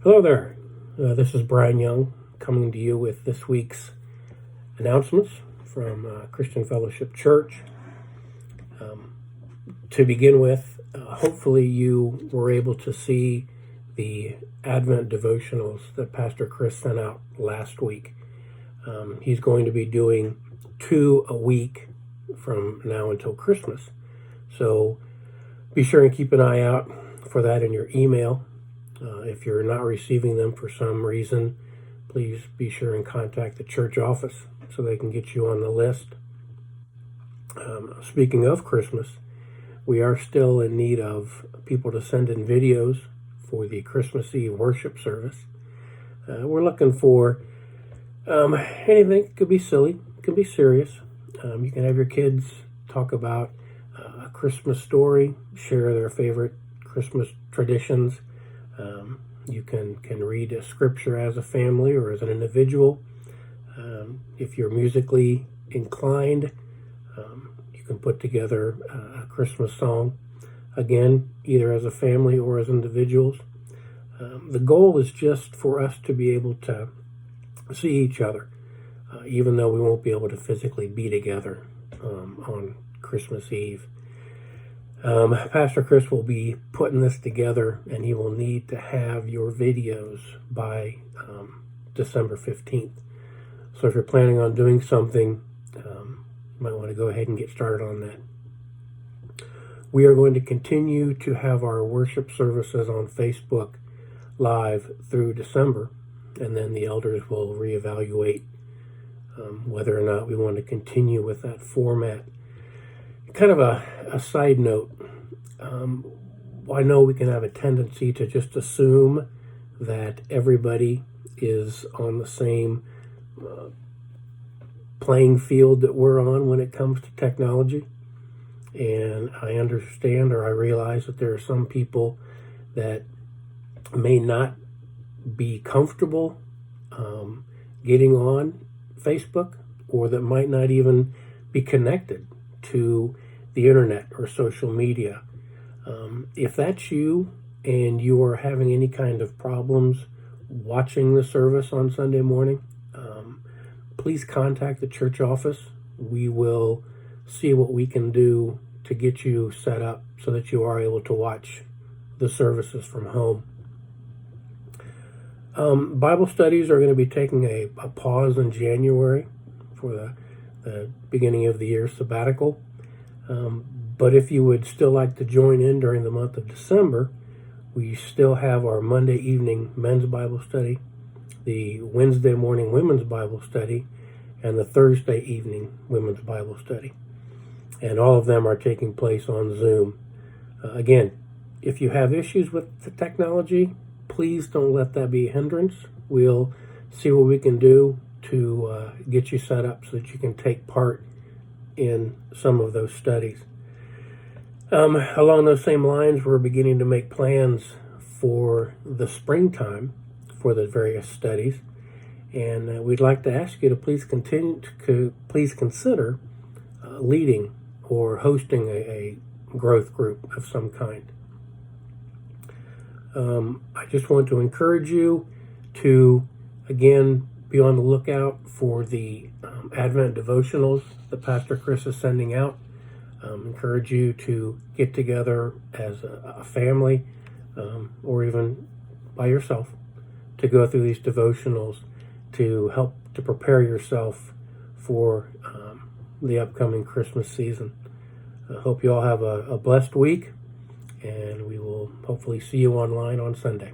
Hello there. This is Brian Young coming to you with this week's announcements from Christian Fellowship Church. To begin with, hopefully you were able to see the Advent devotionals that Pastor Chris sent out last week. He's going to be doing 2 a week from now until Christmas. So be sure and keep an eye out for that in your email. If you're not receiving them for some reason, please be sure and contact the church office so they can get you on the list. Speaking of Christmas, we are still in need of people to send in videos for the Christmas Eve worship service. We're looking for anything. It could be silly, it could be serious. You can have your kids talk about a Christmas story, share their favorite Christmas traditions. You can read a scripture as a family or as an individual. If you're musically inclined, you can put together a Christmas song, again, either as a family or as individuals. The goal is just for us to be able to see each other, even though we won't be able to physically be together on Christmas Eve. Pastor Chris will be putting this together, and he will need to have your videos by December 15th. So if you're planning on doing something, you might want to go ahead and get started on that. We are going to continue to have our worship services on Facebook Live through December, and then the elders will reevaluate whether or not we want to continue with that format. Kind of a side note, I know we can have a tendency to just assume that everybody is on the same playing field that we're on when it comes to technology. And I understand, or I realize that there are some people that may not be comfortable getting on Facebook, or that might not even be connected to the internet or social media. If that's you and you are having any kind of problems watching the service on Sunday morning, please contact the church office. We will see what we can do to get you set up so that you are able to watch the services from home. Bible studies are going to be taking a pause in January for the beginning of the year sabbatical. But if you would still like to join in during the month of December, we still have our Monday evening men's Bible study, the Wednesday morning women's Bible study, and the Thursday evening women's Bible study. And all of them are taking place on Zoom. Again, if you have issues with the technology, please don't let that be a hindrance. We'll see what we can do to get you set up so that you can take part in some of those studies. Along those same lines, we're beginning to make plans for the springtime for the various studies, and we'd like to ask you to please consider leading or hosting a growth group of some kind. I just want to encourage you to, again, be on the lookout for the Advent devotionals that Pastor Chris is sending out. Encourage you to get together as a family or even by yourself to go through these devotionals to help to prepare yourself for the upcoming Christmas season. I hope you all have a blessed week, and we will hopefully see you online on Sunday.